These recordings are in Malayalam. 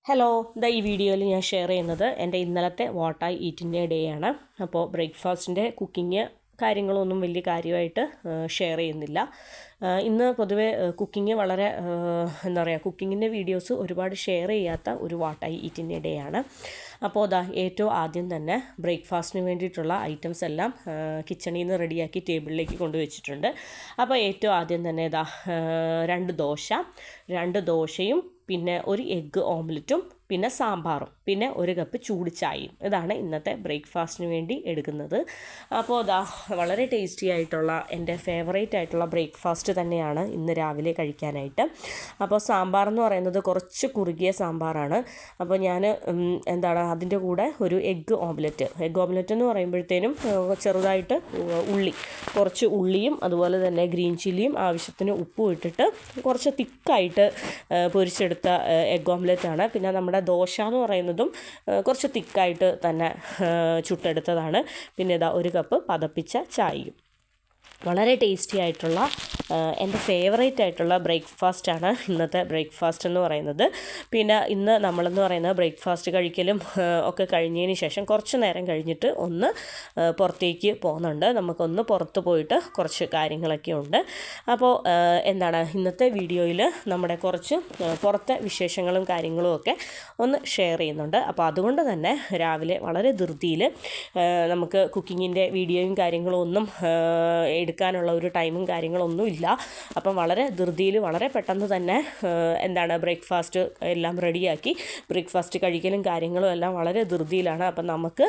ഹലോ, ഈ വീഡിയോയിൽ ഞാൻ ഷെയർ ചെയ്യുന്നത് എൻ്റെ ഇന്നലത്തെ വാട്ട് ഐ ഈറ്റിൻ്റെ ഡേ ആണ്. അപ്പോൾ ബ്രേക്ക്ഫാസ്റ്റിൻ്റെ കുക്കിങ് കാര്യങ്ങളൊന്നും വലിയ കാര്യമായിട്ട് ഷെയർ ചെയ്യുന്നില്ല. ഇന്ന് പൊതുവെ കുക്കിങ് വളരെ എന്താ പറയുക, കുക്കിങ്ങിൻ്റെ വീഡിയോസ് ഒരുപാട് ഷെയർ ചെയ്യാത്ത ഒരു വാട്ട് ഐ ഈറ്റിൻ്റെ ഡേ ആണ്. അപ്പോൾ ഏറ്റവും ആദ്യം തന്നെ ബ്രേക്ക്ഫാസ്റ്റിന് വേണ്ടിയിട്ടുള്ള ഐറ്റംസ് എല്ലാം കിച്ചണിൽ നിന്ന് റെഡിയാക്കി ടേബിളിലേക്ക് കൊണ്ടുവച്ചിട്ടുണ്ട്. അപ്പോൾ ഏറ്റവും ആദ്യം തന്നെ രണ്ട് ദോശയും പിന്നെ ഒരു എഗ്ഗ് ഓംലെറ്റും പിന്നെ സാമ്പാറും പിന്നെ ഒരു കപ്പ് ചൂട് ചായയും. ഇതാണ് ഇന്നത്തെ ബ്രേക്ക്ഫാസ്റ്റിന് വേണ്ടി എടുക്കുന്നത്. അപ്പോൾ വളരെ ടേസ്റ്റി ആയിട്ടുള്ള എൻ്റെ ഫേവറേറ്റ് ആയിട്ടുള്ള ബ്രേക്ക്ഫാസ്റ്റ് തന്നെയാണ് ഇന്ന് രാവിലെ കഴിക്കാനായിട്ട്. അപ്പോൾ സാമ്പാർ എന്ന് പറയുന്നത് കുറച്ച് കുറുകിയ സാമ്പാറാണ്. അപ്പോൾ ഞാൻ അതിൻ്റെ കൂടെ ഒരു എഗ്ഗ് ഓംലെറ്റ് എന്ന് പറയുമ്പോഴത്തേനും ചെറുതായിട്ട് കുറച്ച് ഉള്ളിയും അതുപോലെ തന്നെ ഗ്രീൻ ചില്ലിയും ആവശ്യത്തിന് ഉപ്പും ഇട്ടിട്ട് കുറച്ച് തിക്കായിട്ട് പൊരിച്ചെടുത്ത എഗ്ഗ് ഓംലെറ്റാണ്. പിന്നെ നമ്മുടെ ദോശ എന്ന് പറയുന്നതും കുറച്ച് തിക്കായിട്ട് തന്നെ ചുട്ടെടുത്തതാണ്. പിന്നെ ഒരു കപ്പ് പതപ്പിച്ച ചായയും. വളരെ ടേസ്റ്റി ആയിട്ടുള്ള എൻ്റെ ഫേവറേറ്റ് ആയിട്ടുള്ള ബ്രേക്ക്ഫാസ്റ്റാണ് ഇന്നത്തെ ബ്രേക്ക്ഫാസ്റ്റ് എന്ന് പറയുന്നത്. പിന്നെ ഇന്ന് നമ്മളെന്ന് പറയുന്നത് ബ്രേക്ക്ഫാസ്റ്റ് കഴിക്കലും ഒക്കെ കഴിഞ്ഞതിന് ശേഷം കുറച്ച് നേരം കഴിഞ്ഞിട്ട് ഒന്ന് പുറത്തേക്ക് പോകുന്നുണ്ട്. നമുക്കൊന്ന് പുറത്ത് പോയിട്ട് കുറച്ച് കാര്യങ്ങളൊക്കെ ഉണ്ട്. അപ്പോൾ ഇന്നത്തെ വീഡിയോയിൽ നമ്മുടെ കുറച്ച് പുറത്തെ വിശേഷങ്ങളും കാര്യങ്ങളും ഒക്കെ ഒന്ന് ഷെയർ ചെയ്യുന്നുണ്ട്. അപ്പോൾ അതുകൊണ്ട് തന്നെ രാവിലെ വളരെ ധൃതിയിൽ നമുക്ക് കുക്കിങ്ങിൻ്റെ വീഡിയോയും കാര്യങ്ങളും ഒന്നും എടുക്കാനുള്ള ഒരു ടൈമും കാര്യങ്ങളൊന്നും ഇല്ല. അപ്പം വളരെ ധൃതിയിൽ വളരെ പെട്ടെന്ന് തന്നെ ബ്രേക്ക്ഫാസ്റ്റ് എല്ലാം റെഡിയാക്കി ബ്രേക്ക്ഫാസ്റ്റ് കഴിക്കലും കാര്യങ്ങളും എല്ലാം വളരെ ധൃതിയിലാണ്. അപ്പം നമുക്ക്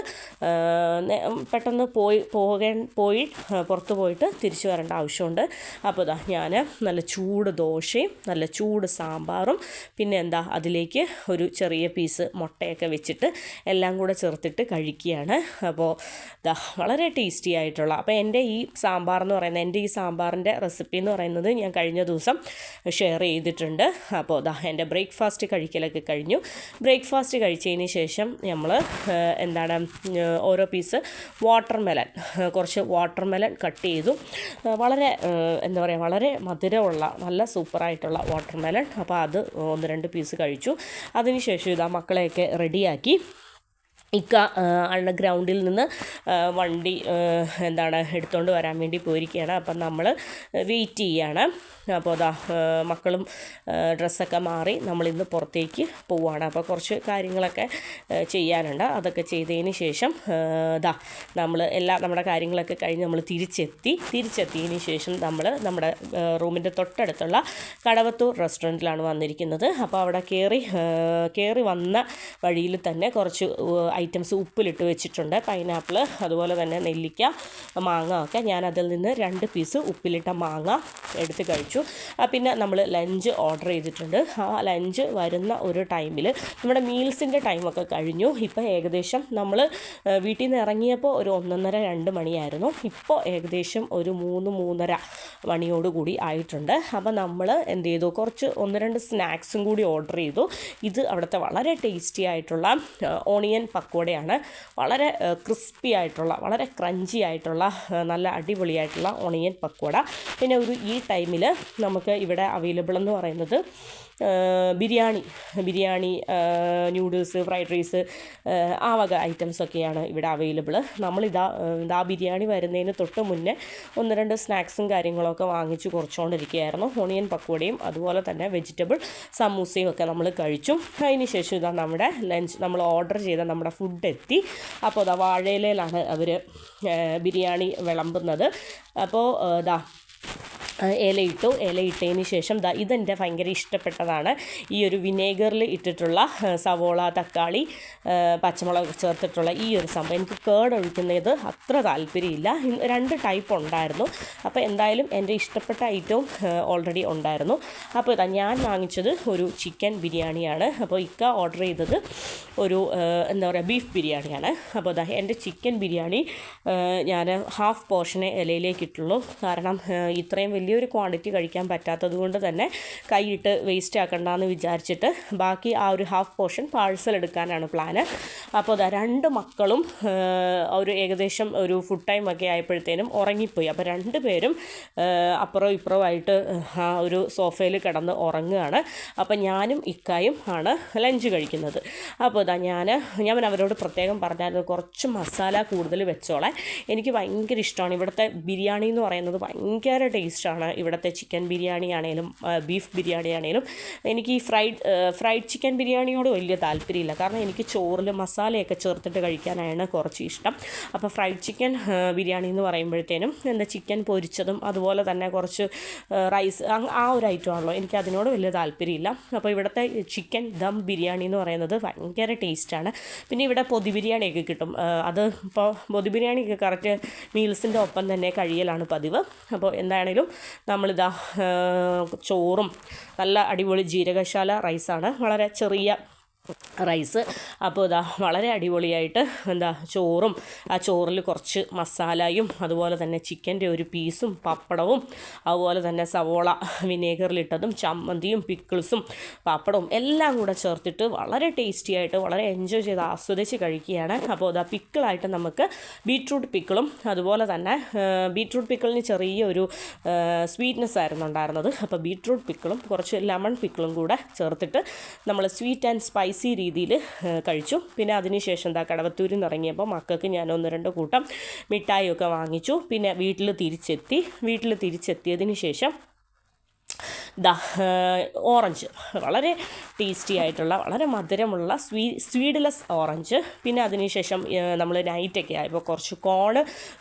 പെട്ടെന്ന് പോയി പുറത്ത് പോയിട്ട് തിരിച്ചു വരേണ്ട ആവശ്യമുണ്ട്. അപ്പോൾ ഞാൻ നല്ല ചൂട് ദോശയും നല്ല ചൂട് സാമ്പാറും പിന്നെ അതിലേക്ക് ഒരു ചെറിയ പീസ് മുട്ടയൊക്കെ വെച്ചിട്ട് എല്ലാം കൂടെ ചേർത്തിട്ട് കഴിക്കുകയാണ്. അപ്പോൾ വളരെ ടേസ്റ്റി ആയിട്ടുള്ള എൻ്റെ ഈ സാമ്പാറിൻ്റെ റെസിപ്പി എന്ന് പറയുന്നത് ഞാൻ കഴിഞ്ഞ ദിവസം ഷെയർ ചെയ്തിട്ടുണ്ട്. അപ്പോൾ എൻ്റെ ബ്രേക്ക്ഫാസ്റ്റ് കഴിക്കലൊക്കെ കഴിഞ്ഞു. ബ്രേക്ക്ഫാസ്റ്റ് കഴിച്ചതിന് ശേഷം നമ്മൾ ഓരോ പീസ് കുറച്ച് വാട്ടർമെലൻ കട്ട് ചെയ്തു. വളരെ വളരെ മധുരമുള്ള നല്ല സൂപ്പറായിട്ടുള്ള വാട്ടർമെലൻ. അപ്പോൾ അത് 1-2 പീസ് കഴിച്ചു. അതിനുശേഷം മക്കളെയൊക്കെ റെഡിയാക്കി ഗ്രൗണ്ടിൽ നിന്ന് വണ്ടി എടുത്തുകൊണ്ട് വരാൻ വേണ്ടി പോയിരിക്കുകയാണ്. അപ്പം നമ്മൾ വെയിറ്റ് ചെയ്യുകയാണ്. അപ്പോൾ മക്കളും ഡ്രസ്സൊക്കെ മാറി നമ്മളിന്ന് പുറത്തേക്ക് പോവുകയാണ്. അപ്പോൾ കുറച്ച് കാര്യങ്ങളൊക്കെ ചെയ്യാനുണ്ട്. അതൊക്കെ ചെയ്തതിന് ശേഷം നമ്മുടെ കാര്യങ്ങളൊക്കെ കഴിഞ്ഞ് നമ്മൾ തിരിച്ചെത്തിയതിന് ശേഷം നമ്മൾ നമ്മുടെ റൂമിൻ്റെ തൊട്ടടുത്തുള്ള കടവത്തൂർ റെസ്റ്റോറൻറ്റിലാണ് വന്നിരിക്കുന്നത്. അപ്പോൾ അവിടെ കയറി വന്ന വഴിയിൽ തന്നെ കുറച്ച് ഐറ്റംസ് ഉപ്പിലിട്ട് വെച്ചിട്ടുണ്ട്. പൈനാപ്പിൾ അതുപോലെ തന്നെ നെല്ലിക്ക, മാങ്ങ ഒക്കെ. ഞാൻ അതിൽ നിന്ന് 2 പീസ് ഉപ്പിലിട്ട മാങ്ങ എടുത്ത് കഴിച്ചു. പിന്നെ നമ്മൾ ലഞ്ച് ഓർഡർ ചെയ്തിട്ടുണ്ട്. ആ ലഞ്ച് വരുന്ന ഒരു ടൈമിൽ നമ്മുടെ മീൽസിൻ്റെ ടൈമൊക്കെ കഴിഞ്ഞു. ഇപ്പോൾ ഏകദേശം നമ്മൾ വീട്ടിൽ നിന്ന് ഇറങ്ങിയപ്പോൾ ഒരു 1:30-2 മണിയായിരുന്നു. ഇപ്പോൾ ഏകദേശം ഒരു 3-3:30 മണിയോടുകൂടി ആയിട്ടുണ്ട്. അപ്പോൾ നമ്മൾ കുറച്ച് 1-2 സ്നാക്സും കൂടി ഓർഡർ ചെയ്തു. ഇത് അവിടുത്തെ വളരെ ടേസ്റ്റി ആയിട്ടുള്ള ഓണിയൻ പക്കോടയാണ്. വളരെ ക്രിസ്പി ആയിട്ടുള്ള വളരെ ക്രഞ്ചി ആയിട്ടുള്ള നല്ല അടിപൊളിയായിട്ടുള്ള ഓണിയൻ പക്കോട. പിന്നെ ഈ ടൈമിൽ നമുക്ക് ഇവിടെ അവൈലബിൾ എന്ന് പറയുന്നത് ബിരിയാണി, ന്യൂഡിൽസ്, ഫ്രൈഡ് റൈസ് ആ വക ഐറ്റംസൊക്കെയാണ് ഇവിടെ അവൈലബിൾ. നമ്മളിതാ ബിരിയാണി വരുന്നതിന് തൊട്ട് മുന്നേ 1-2 സ്നാക്സും കാര്യങ്ങളൊക്കെ വാങ്ങിച്ച് കുറച്ചുകൊണ്ടിരിക്കുകയായിരുന്നു. ഓണിയൻ പക്കോടയും അതുപോലെ തന്നെ വെജിറ്റബിൾ സമൂസയും ഒക്കെ നമ്മൾ കഴിച്ചു. അതിന് ശേഷം നമ്മുടെ ലഞ്ച് നമ്മൾ ഓർഡർ ചെയ്ത നമ്മുടെ ഫുഡ് എത്തി. അപ്പോൾ വാഴയിലയിലാണ് അവർ ബിരിയാണി വിളമ്പുന്നത്. അപ്പോൾ ഇലയിട്ടതിന് ശേഷം ഇതെൻ്റെ ഭയങ്കര ഇഷ്ടപ്പെട്ടതാണ്. ഈ ഒരു വിനേഗറിൽ ഇട്ടിട്ടുള്ള സവോള, തക്കാളി, പച്ചമുളക് ചേർത്തിട്ടുള്ള ഈ ഒരു സംഭവം. എനിക്ക് കേട് ഒഴിക്കുന്നത് അത്ര താല്പര്യമില്ല. 2 ടൈപ്പ് ഉണ്ടായിരുന്നു. അപ്പോൾ എന്തായാലും എൻ്റെ ഇഷ്ടപ്പെട്ട ഐറ്റവും ഓൾറെഡി ഉണ്ടായിരുന്നു. അപ്പോൾ ഞാൻ വാങ്ങിച്ചത് ഒരു ചിക്കൻ ബിരിയാണിയാണ്. അപ്പോൾ ഓർഡർ ചെയ്തത് ഒരു ബീഫ് ബിരിയാണിയാണ്. അപ്പോൾ എൻ്റെ ചിക്കൻ ബിരിയാണി ഞാൻ ഹാഫ് പോർഷനെ ഇലയിലേക്ക് ഇട്ടുള്ളൂ. കാരണം ഇത്രയും വലിയ വലിയൊരു ക്വാണ്ടിറ്റി കഴിക്കാൻ പറ്റാത്തത് കൊണ്ട് തന്നെ കൈയിട്ട് വേസ്റ്റ് ആക്കണ്ടെന്ന് വിചാരിച്ചിട്ട് ബാക്കി ആ ഒരു ഹാഫ് പോർഷൻ പാഴ്സൽ എടുക്കാനാണ് പ്ലാന്. അപ്പോൾ അതാ 2 മക്കളും ഒരു ഏകദേശം ഒരു ഫുഡ് ടൈം ഒക്കെ ആയപ്പോഴത്തേനും ഉറങ്ങിപ്പോയി. അപ്പോൾ 2 പേരും അപ്പുറവും ഇപ്പുറവുമായിട്ട് ആ ഒരു സോഫയിൽ കിടന്ന് ഉറങ്ങുകയാണ്. അപ്പം ഞാനും ഇക്കായും ആണ് ലഞ്ച് കഴിക്കുന്നത്. അപ്പോൾ ഇതാ ഞാൻ അവരോട് പ്രത്യേകം പറഞ്ഞായിരുന്നു കുറച്ച് മസാല കൂടുതൽ വെച്ചോളെ. എനിക്ക് ഭയങ്കര ഇഷ്ടമാണ് ഇവിടുത്തെ ബിരിയാണി എന്ന് പറയുന്നത്. ഭയങ്കര ടേസ്റ്റാണ് ഇവിടുത്തെ ചിക്കൻ ബിരിയാണി ആണെങ്കിലും ബീഫ് ബിരിയാണി ആണെങ്കിലും. എനിക്ക് ഈ ഫ്രൈഡ് ചിക്കൻ ബിരിയാണിയോട് വലിയ താല്പര്യമില്ല, കാരണം എനിക്ക് ചോറിൽ മസാലയൊക്കെ ചേർത്തിട്ട് കഴിക്കാനാണ് കുറച്ച് ഇഷ്ടം. അപ്പോൾ ഫ്രൈഡ് ചിക്കൻ ബിരിയാണി എന്ന് പറയുമ്പോഴത്തേനും എന്താ ചിക്കൻ പൊരിച്ചതും അതുപോലെ തന്നെ കുറച്ച് റൈസ് ആ ഒരു ഐറ്റം ആണല്ലോ, എനിക്ക് അതിനോട് വലിയ താല്പര്യമില്ല. അപ്പോൾ ഇവിടുത്തെ ചിക്കൻ ദം ബിരിയാണി എന്ന് പറയുന്നത് ഭയങ്കര ടേസ്റ്റാണ്. പിന്നെ ഇവിടെ പൊതി ബിരിയാണിയൊക്കെ കിട്ടും. അത് ഇപ്പോൾ പൊതി ബിരിയാണിയൊക്കെ കറക്റ്റ് മീൽസിൻ്റെ ഒപ്പം തന്നെ കഴിയലാണ് പതിവ്. അപ്പോൾ എന്താണേലും നമ്മളിതാ ചോറും നല്ല അടിപൊളി ജീരകശാല റൈസാണ്, വളരെ ചെറിയ റൈസ്. അപ്പോൾ ഇതാ വളരെ അടിപൊളിയായിട്ട് ചോറും ആ ചോറിൽ കുറച്ച് മസാലയും അതുപോലെ തന്നെ ചിക്കൻ്റെ ഒരു പീസും പപ്പടവും അതുപോലെ തന്നെ സവോള വിനേഗറിലിട്ടതും ചമ്മന്തിയും പിക്കിൾസും പപ്പടവും എല്ലാം കൂടെ ചേർത്തിട്ട് വളരെ ടേസ്റ്റി ആയിട്ട് വളരെ എൻജോയ് ചെയ്ത് ആസ്വദിച്ച് കഴിക്കുകയാണ്. അപ്പോൾ ഇതാ പിക്കിളായിട്ട് നമുക്ക് ബീട്രൂട്ട് പിക്കിളും അതുപോലെ തന്നെ ബീട്രൂട്ട് പിക്കിളിന് ചെറിയൊരു സ്വീറ്റ്നെസ് ആയിരുന്നു ഉണ്ടായിരുന്നത്. അപ്പോൾ ബീട്രൂട്ട് പിക്കിളും കുറച്ച് ലെമൺ പിക്കിളും കൂടെ ചേർത്തിട്ട് നമ്മൾ സ്വീറ്റ് ആൻഡ് സ്പൈസി രീതിയിൽ കഴിച്ചു. പിന്നെ അതിനുശേഷം കടവത്തൂരിൽ നിന്ന് ഇറങ്ങിയപ്പോൾ മക്കൾക്ക് ഞാൻ 1-2 കൂട്ടം മിഠായിയൊക്കെ വാങ്ങിച്ചു. പിന്നെ വീട്ടിൽ തിരിച്ചെത്തിയതിന് ശേഷം ഓറഞ്ച്, വളരെ ടേസ്റ്റി ആയിട്ടുള്ള വളരെ മധുരമുള്ള സ്വീഡ്ലെസ് ഓറഞ്ച്. പിന്നെ അതിനുശേഷം നമ്മൾ നൈറ്റൊക്കെ ആയപ്പോൾ കുറച്ച് കോണ്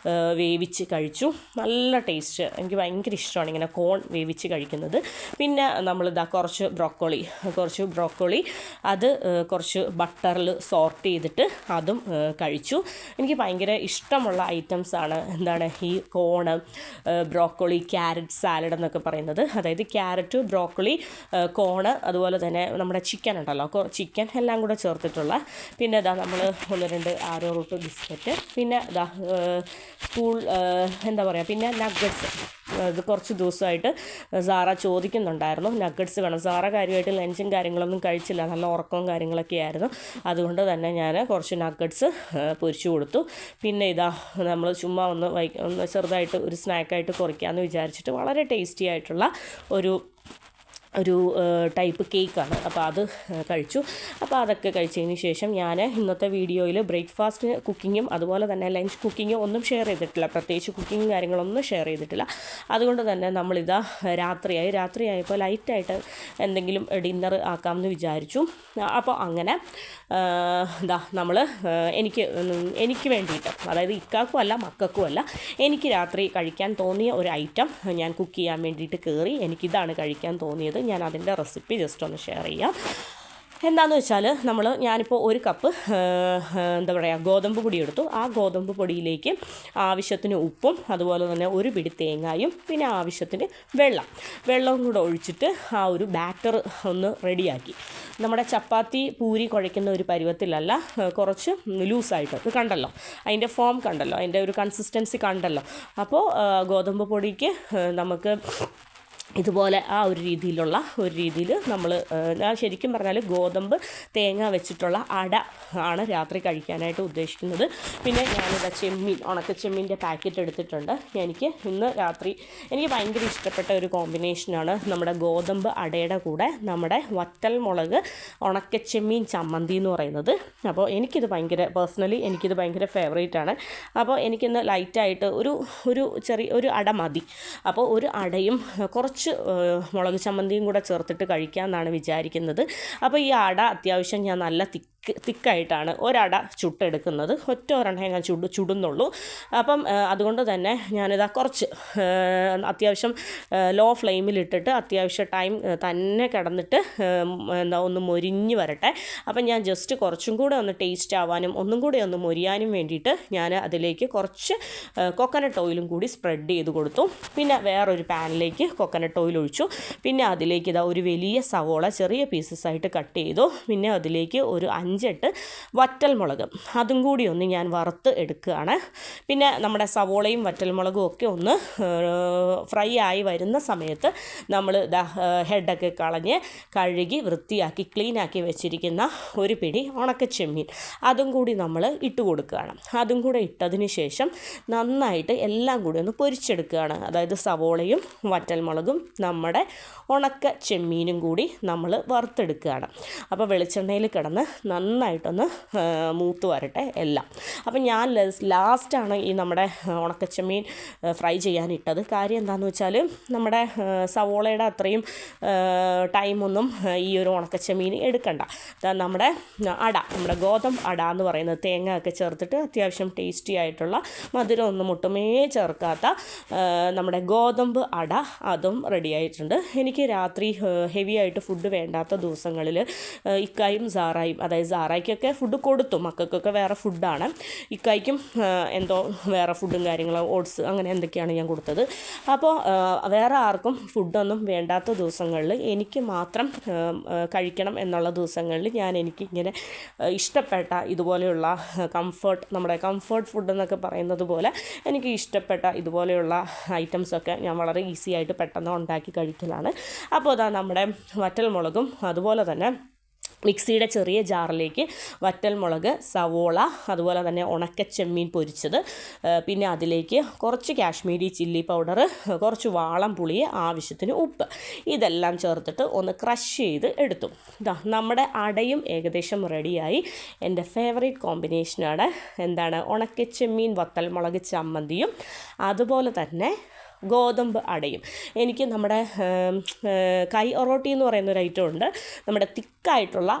വേവിച്ച് കഴിച്ചു. നല്ല ടേസ്റ്റ്, എനിക്ക് ഭയങ്കര ഇഷ്ടമാണ് ഇങ്ങനെ കോൺ വേവിച്ച് കഴിക്കുന്നത്. പിന്നെ നമ്മൾ കുറച്ച് ബ്രോക്കോളി അത് കുറച്ച് ബട്ടറിൽ സോർട്ട് ചെയ്തിട്ട് അതും കഴിച്ചു. എനിക്ക് ഭയങ്കര ഇഷ്ടമുള്ള ഐറ്റംസാണ് ഈ കോണ്, ബ്രോക്കോളി, ക്യാരറ്റ് സാലഡ് എന്നൊക്കെ പറയുന്നത്. അതായത് ക്യാരറ്റ്, ബ്രോക്കോളി, കോണ് അതുപോലെ തന്നെ നമ്മുടെ ചിക്കൻ ഉണ്ടല്ലോ, ചിക്കൻ എല്ലാം കൂടെ ചേർത്തിട്ടുള്ള. പിന്നെ നമ്മൾ 1-2 ആരോ റൂട്ട് ബിസ്ക്കറ്റ്. പിന്നെ പിന്നെ നഗ്ഗറ്റ്സ്. ഇത് കുറച്ച് ദിവസമായിട്ട് സാറ ചോദിക്കുന്നുണ്ടായിരുന്നു നഗ്ഗറ്റ്സ് വേണം. സാറ കാര്യമായിട്ട് ലഞ്ചും കാര്യങ്ങളൊന്നും കഴിച്ചില്ല, നല്ല ഉറക്കവും കാര്യങ്ങളൊക്കെ ആയിരുന്നു. അതുകൊണ്ട് തന്നെ ഞാൻ കുറച്ച് നഗ്ഗറ്റ്സ് പൊരിച്ചു കൊടുത്തു. പിന്നെ നമ്മൾ ചുമ്മാ ഒന്ന് ചെറുതായിട്ട് ഒരു സ്നാക്കായിട്ട് കുറയ്ക്കാമെന്ന് വിചാരിച്ചിട്ട് വളരെ ടേസ്റ്റി ആയിട്ടുള്ള ഒരു ടൈപ്പ് കേക്കാണ്. അപ്പോൾ അത് കഴിച്ചു. അപ്പോൾ അതൊക്കെ കഴിച്ചതിന് ശേഷം ഞാൻ ഇന്നത്തെ വീഡിയോയിൽ ബ്രേക്ക്ഫാസ്റ്റ് കുക്കിങ്ങും അതുപോലെ തന്നെ ലഞ്ച് കുക്കിങ്ങും ഒന്നും ഷെയർ ചെയ്തിട്ടില്ല. പ്രത്യേകിച്ച് കുക്കിങ്ങും കാര്യങ്ങളൊന്നും ഷെയർ ചെയ്തിട്ടില്ല. അതുകൊണ്ട് തന്നെ നമ്മളിതാ രാത്രിയായപ്പോൾ ലൈറ്റായിട്ട് എന്തെങ്കിലും ഡിന്നർ ആക്കാമെന്ന് വിചാരിച്ചു. അപ്പോൾ അങ്ങനെ നമ്മൾ എനിക്ക് വേണ്ടിയിട്ട്, അതായത് ഇക്കാക്കും അല്ല മക്കൾക്കും അല്ല, എനിക്ക് രാത്രി കഴിക്കാൻ തോന്നിയ ഒരു ഐറ്റം ഞാൻ കുക്ക് ചെയ്യാൻ വേണ്ടിയിട്ട് കയറി. എനിക്കിതാണ് കഴിക്കാൻ തോന്നിയത്. ഞാൻ അതിൻ്റെ റെസിപ്പി ജസ്റ്റ് ഒന്ന് ഷെയർ ചെയ്യാം. എന്താണെന്ന് വെച്ചാൽ ഞാനിപ്പോൾ 1 കപ്പ് ഗോതമ്പ് പൊടി എടുത്തു. ആ ഗോതമ്പ് പൊടിയിലേക്ക് ആവശ്യത്തിന് ഉപ്പും അതുപോലെ തന്നെ 1 പിടി തേങ്ങയും പിന്നെ ആവശ്യത്തിന് വെള്ളവും കൂടെ ഒഴിച്ചിട്ട് ആ ഒരു ബാറ്റർ ഒന്ന് റെഡിയാക്കി. നമ്മുടെ ചപ്പാത്തി പൂരി കുഴയ്ക്കുന്ന ഒരു പരുവത്തിലല്ല, കുറച്ച് ലൂസായിട്ട്. ഇത് കണ്ടല്ലോ, അതിൻ്റെ ഫോം കണ്ടല്ലോ, അതിൻ്റെ ഒരു കൺസിസ്റ്റൻസി കണ്ടല്ലോ. അപ്പോൾ ഗോതമ്പ് പൊടിക്ക് നമുക്ക് ഇതുപോലെ ആ ഒരു രീതിയിൽ നമ്മൾ ഞാൻ ശരിക്കും പറഞ്ഞാൽ ഗോതമ്പ് തേങ്ങ വെച്ചിട്ടുള്ള അട ആണ് രാത്രി കഴിക്കാനായിട്ട് ഉദ്ദേശിക്കുന്നത്. പിന്നെ ഞാനിവിടെ ഉണക്കച്ചെമ്മീൻ്റെ പാക്കറ്റ് എടുത്തിട്ടുണ്ട്. ഇന്ന് രാത്രി എനിക്ക് ഭയങ്കര ഇഷ്ടപ്പെട്ട ഒരു കോമ്പിനേഷനാണ് നമ്മുടെ ഗോതമ്പ് അടയുടെ കൂടെ നമ്മുടെ വറ്റൽ മുളക് ഉണക്കച്ചെമ്മീൻ ചമ്മന്തി എന്ന് പറയുന്നത്. അപ്പോൾ എനിക്കിത് ഭയങ്കര ഫേവറേറ്റാണ്. അപ്പോൾ എനിക്കിന്ന് ലൈറ്റായിട്ട് ഒരു അട മതി. അപ്പോൾ ഒരു അടയും കുറച്ച് മുളക് ചമ്മന്തിയും കൂടെ ചേർത്തിട്ട് കഴിക്കാമെന്നാണ് വിചാരിക്കുന്നത്. അപ്പോൾ ഈ അട അത്യാവശ്യം ഞാൻ നല്ല തിക്കായിട്ടാണ് ഒരട ചുട്ടെടുക്കുന്നത്. ഒരെണ്ണേ ഞാൻ ചുടുന്നുള്ളൂ. അപ്പം അതുകൊണ്ട് തന്നെ ഞാനിതാ കുറച്ച് അത്യാവശ്യം ലോ ഫ്ലെയിമിലിട്ടിട്ട് അത്യാവശ്യം ടൈം തന്നെ കിടന്നിട്ട് ഒന്ന് മൊരിഞ്ഞ് വരട്ടെ. അപ്പം ഞാൻ ജസ്റ്റ് കുറച്ചും കൂടെ ഒന്ന് ടേസ്റ്റ് ആവാനും ഒന്നും കൂടെ ഒന്ന് മൊരിയാനും വേണ്ടിയിട്ട് ഞാൻ അതിലേക്ക് കുറച്ച് കൊക്കനട്ട് ഓയിലും കൂടി സ്പ്രെഡ് ചെയ്ത് കൊടുത്തു. പിന്നെ വേറൊരു പാനിലേക്ക് കൊക്കനട്ട് ഓയിൽ ഒഴിച്ചു. പിന്നെ അതിലേക്ക് ഒരു വലിയ സവോള ചെറിയ പീസസ് ആയിട്ട് കട്ട് ചെയ്തു. പിന്നെ അതിലേക്ക് ഒരു 5 5-8 വറ്റൽമുളക് അതും കൂടി ഒന്ന് ഞാൻ വറുത്ത് എടുക്കുകയാണ്. പിന്നെ നമ്മുടെ സവോളയും വറ്റൽമുളകും ഒക്കെ ഒന്ന് ഫ്രൈ ആയി വരുന്ന സമയത്ത് നമ്മൾ ഹെഡൊക്കെ കളഞ്ഞ് കഴുകി വൃത്തിയാക്കി ക്ലീനാക്കി വെച്ചിരിക്കുന്ന ഒരു പിടി ഉണക്കച്ചെമ്മീൻ അതും കൂടി നമ്മൾ ഇട്ട് കൊടുക്കുകയാണ്. അതും കൂടെ ഇട്ടതിന് ശേഷം നന്നായിട്ട് എല്ലാം കൂടി ഒന്ന് പൊരിച്ചെടുക്കുകയാണ്. അതായത് സവോളയും വറ്റൽമുളകും നമ്മുടെ ഉണക്ക ചെമ്മീനും കൂടി നമ്മൾ വറുത്തെടുക്കുകയാണ്. അപ്പോൾ വെളിച്ചെണ്ണയിൽ കിടന്ന് നന്നായിട്ടൊന്ന് മൂത്ത് വരട്ടെ എല്ലാം. അപ്പം ഞാൻ ലാസ്റ്റാണ് ഈ നമ്മുടെ ഉണക്കച്ചെമ്മീൻ ഫ്രൈ ചെയ്യാനിട്ടത്. കാര്യം എന്താണെന്ന് വെച്ചാൽ നമ്മുടെ സവോളയുടെ അത്രയും ടൈമൊന്നും ഈ ഒരു ഉണക്കച്ചെമ്മീൻ എടുക്കണ്ട. നമ്മുടെ നമ്മുടെ ഗോതമ്പ് അട എന്ന് പറയുന്നത് തേങ്ങ ഒക്കെ ചേർത്തിട്ട് അത്യാവശ്യം ടേസ്റ്റി ആയിട്ടുള്ള മധുരമൊന്നും ഒട്ടുമേ ചേർക്കാത്ത നമ്മുടെ ഗോതമ്പ് അട അതും റെഡി ആയിട്ടുണ്ട്. എനിക്ക് രാത്രി ഹെവി ആയിട്ട് ഫുഡ് വേണ്ടാത്ത ദിവസങ്ങളിൽ ഇക്കായും സാറായും, അതായത് സാറായിക്കൊക്കെ ഫുഡ് കൊടുത്തു, മക്കൾക്കൊക്കെ വേറെ ഫുഡാണ്, ഇക്കായ്ക്കും എന്തോ വേറെ ഫുഡും കാര്യങ്ങളും ഓട്സ് അങ്ങനെ എന്തൊക്കെയാണ് ഞാൻ കൊടുത്തത്. അപ്പോൾ വേറെ ആർക്കും ഫുഡൊന്നും വേണ്ടാത്ത ദിവസങ്ങളിൽ എനിക്ക് മാത്രം കഴിക്കണം എന്നുള്ള ദിവസങ്ങളിൽ ഞാൻ എനിക്കിങ്ങനെ ഇഷ്ടപ്പെട്ട ഇതുപോലെയുള്ള നമ്മുടെ കംഫർട്ട് ഫുഡ് എന്നൊക്കെ പറയുന്നത് പോലെ എനിക്ക് ഇഷ്ടപ്പെട്ട ഇതുപോലെയുള്ള ഐറ്റംസൊക്കെ ഞാൻ വളരെ ഈസി ആയിട്ട് പെട്ടെന്ന് ഉണ്ടാക്കി കഴിക്കലാണ്. അപ്പോൾ അതാ നമ്മുടെ വറ്റൽമുളകും അതുപോലെ തന്നെ മിക്സിയുടെ ചെറിയ ജാറിലേക്ക് വറ്റൽമുളക്, സവോള, അതുപോലെ തന്നെ ഉണക്കച്ചെമ്മീൻ പൊരിച്ചത്, പിന്നെ അതിലേക്ക് കുറച്ച് കാശ്മീരി ചില്ലി പൗഡർ, കുറച്ച് വാളം പുളി, ആവശ്യത്തിന് ഉപ്പ്, ഇതെല്ലാം ചേർത്തിട്ട് ഒന്ന് ക്രഷ് ചെയ്ത് എടുത്തു. നമ്മുടെ അടയും ഏകദേശം റെഡിയായി. എൻ്റെ ഫേവറേറ്റ് കോമ്പിനേഷനാണ് എന്താണ് ഉണക്കച്ചെമ്മീൻ വത്തൽമുളക് ചമ്മന്തിയും അതുപോലെ തന്നെ ഗോതമ്പ് അടയും. എനിക്ക് നമ്മുടെ കൈ ഒറോട്ടി എന്ന് പറയുന്നൊരു ഐറ്റം ഉണ്ട്, നമ്മുടെ തിക്കായിട്ടുള്ള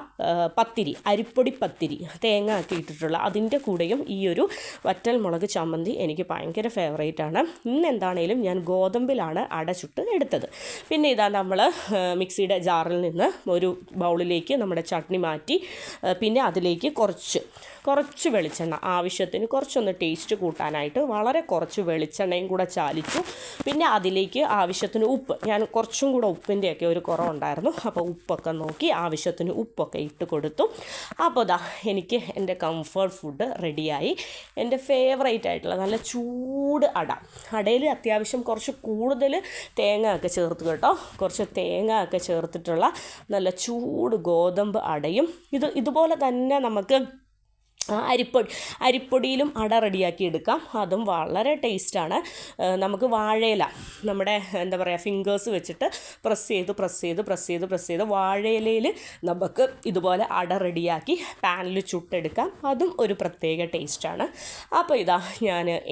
പത്തിരി, അരിപ്പൊടി പത്തിരി തേങ്ങ ഒക്കെ ഇട്ടിട്ടുള്ള, അതിൻ്റെ കൂടെയും ഈ ഒരു വറ്റൽമുളക് ചമ്മന്തി എനിക്ക് ഭയങ്കര ഫേവറേറ്റാണ്. ഇന്ന് എന്താണേലും ഞാൻ ഗോതമ്പിലാണ് അട ചുട്ട് എടുത്തത്. പിന്നെ ഇതാ നമ്മൾ മിക്സിയുടെ ജാറിൽ നിന്ന് ഒരു ബൗളിലേക്ക് നമ്മുടെ ചട്നി മാറ്റി, പിന്നെ അതിലേക്ക് കുറച്ച് വെളിച്ചെണ്ണ, ആവശ്യത്തിന് കുറച്ചൊന്ന് ടേസ്റ്റ് കൂട്ടാനായിട്ട് വളരെ കുറച്ച് വെളിച്ചെണ്ണയും കൂടെ ചാലിച്ചു. പിന്നെ അതിലേക്ക് ആവശ്യത്തിന് ഉപ്പ്, ഞാൻ കുറച്ചും കൂടെ ഉപ്പിൻ്റെയൊക്കെ ഒരു കുറവുണ്ടായിരുന്നു, അപ്പോൾ ഉപ്പൊക്കെ നോക്കി ആവശ്യത്തിന് ഉപ്പൊക്കെ ഇട്ട് കൊടുത്തു. അപ്പോൾ എനിക്ക് എൻ്റെ കംഫർട്ട് ഫുഡ് റെഡിയായി. എൻ്റെ ഫേവറേറ്റ് ആയിട്ടുള്ള നല്ല ചൂട് അടയിൽ അത്യാവശ്യം കുറച്ച് കൂടുതൽ തേങ്ങ ഒക്കെ ചേർത്ത് കേട്ടോ, കുറച്ച് തേങ്ങ ഒക്കെ ചേർത്തിട്ടുള്ള നല്ല ചൂട് ഗോതമ്പ് അടയും. ഇതുപോലെ തന്നെ നമുക്ക് അരിപ്പൊടിയിലും അട റെഡിയാക്കി എടുക്കാം, അതും വളരെ ടേസ്റ്റാണ്. നമുക്ക് വാഴയില, നമ്മുടെ എന്താ പറയുക, ഫിംഗേഴ്സ് വെച്ചിട്ട് പ്രസ് ചെയ്ത് വാഴയിലയിൽ നമുക്ക് ഇതുപോലെ അട റെഡിയാക്കി പാനിൽ ചുട്ടെടുക്കാം, അതും ഒരു പ്രത്യേക ടേസ്റ്റാണ്. അപ്പോൾ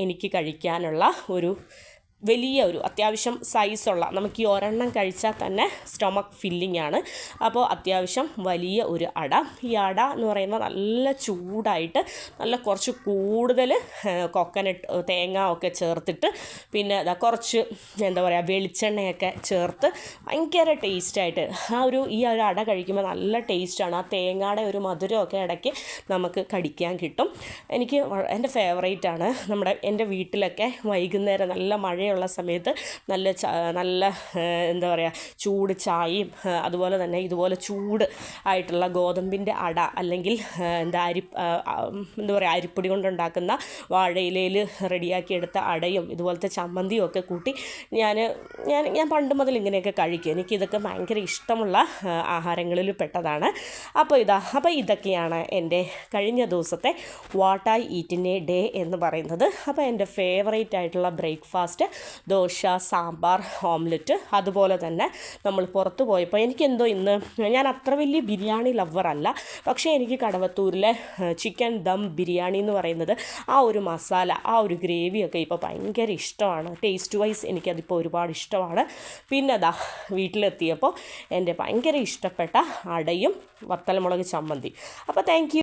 എനിക്ക് കഴിക്കാനുള്ള വലിയ ഒരു അത്യാവശ്യം സൈസുള്ള, നമുക്ക് ഈ ഒരെണ്ണം കഴിച്ചാൽ തന്നെ സ്റ്റൊമക്ക് ഫില്ലിംഗ് ആണ്. അപ്പോൾ അത്യാവശ്യം വലിയ ഒരു അട. ഈ അട എന്ന് പറയുന്നത് നല്ല ചൂടായിട്ട് നല്ല കുറച്ച് കൂടുതൽ കൊക്കനട്ട് തേങ്ങ ഒക്കെ ചേർത്തിട്ട് പിന്നെ കുറച്ച് എന്താ പറയുക വെളിച്ചെണ്ണയൊക്കെ ചേർത്ത് ഭയങ്കര ടേസ്റ്റായിട്ട് ഈ ഒരു അട കഴിക്കുമ്പോൾ നല്ല ടേസ്റ്റാണ്. ആ തേങ്ങയുടെ ഒരു മധുരമൊക്കെ ഇടയ്ക്ക് നമുക്ക് കടിക്കാൻ കിട്ടും. എനിക്ക് എൻ്റെ ഫേവറേറ്റാണ്. എൻ്റെ വീട്ടിലൊക്കെ വൈകുന്നേരം നല്ല മഴ ഉള്ള സമയത്ത് നല്ല എന്താ പറയുക ചൂട് ചായയും അതുപോലെ തന്നെ ഇതുപോലെ ചൂട് ആയിട്ടുള്ള ഗോതമ്പിൻ്റെ അട, അല്ലെങ്കിൽ എന്താ പറയുക അരിപ്പൊടി കൊണ്ടുണ്ടാക്കുന്ന വാഴയിലയിൽ റെഡിയാക്കിയെടുത്ത അടയും ഇതുപോലത്തെ ചമ്മന്തിയും ഒക്കെ കൂട്ടി ഞാൻ പണ്ട് മുതൽ ഇങ്ങനെയൊക്കെ കഴിക്കും. എനിക്കിതൊക്കെ ഭയങ്കര ഇഷ്ടമുള്ള ആഹാരങ്ങളിൽ പെട്ടതാണ്. അപ്പോൾ ഇതൊക്കെയാണ് എൻ്റെ കഴിഞ്ഞ ദിവസത്തെ what I eat in A day എന്ന് പറയുന്നത്. അപ്പോൾ എൻ്റെ ഫേവറേറ്റ് ആയിട്ടുള്ള ബ്രേക്ക്ഫാസ്റ്റ് ദോശ, സാമ്പാർ, ഓംലെറ്റ്, അതുപോലെ തന്നെ നമ്മൾ പുറത്ത് പോയപ്പോൾ എനിക്കെന്തോ ഇന്ന് ഞാൻ അത്ര വലിയ ബിരിയാണി ലവറല്ല, പക്ഷേ എനിക്ക് കടവത്തൂരിലെ ചിക്കൻ ദം ബിരിയാണി എന്ന് പറയുന്നത് ആ ഒരു മസാല, ആ ഒരു ഗ്രേവിയൊക്കെ ഇപ്പോൾ ഭയങ്കര ഇഷ്ടമാണ്. ടേസ്റ്റ് വൈസ് എനിക്കതിപ്പോൾ ഒരുപാട് ഇഷ്ടമാണ്. പിന്നെ വീട്ടിലെത്തിയപ്പോൾ എൻ്റെ ഭയങ്കര ഇഷ്ടപ്പെട്ട അടയും വത്തൽമുളക് ചമ്മന്തി. അപ്പോൾ താങ്ക് യു.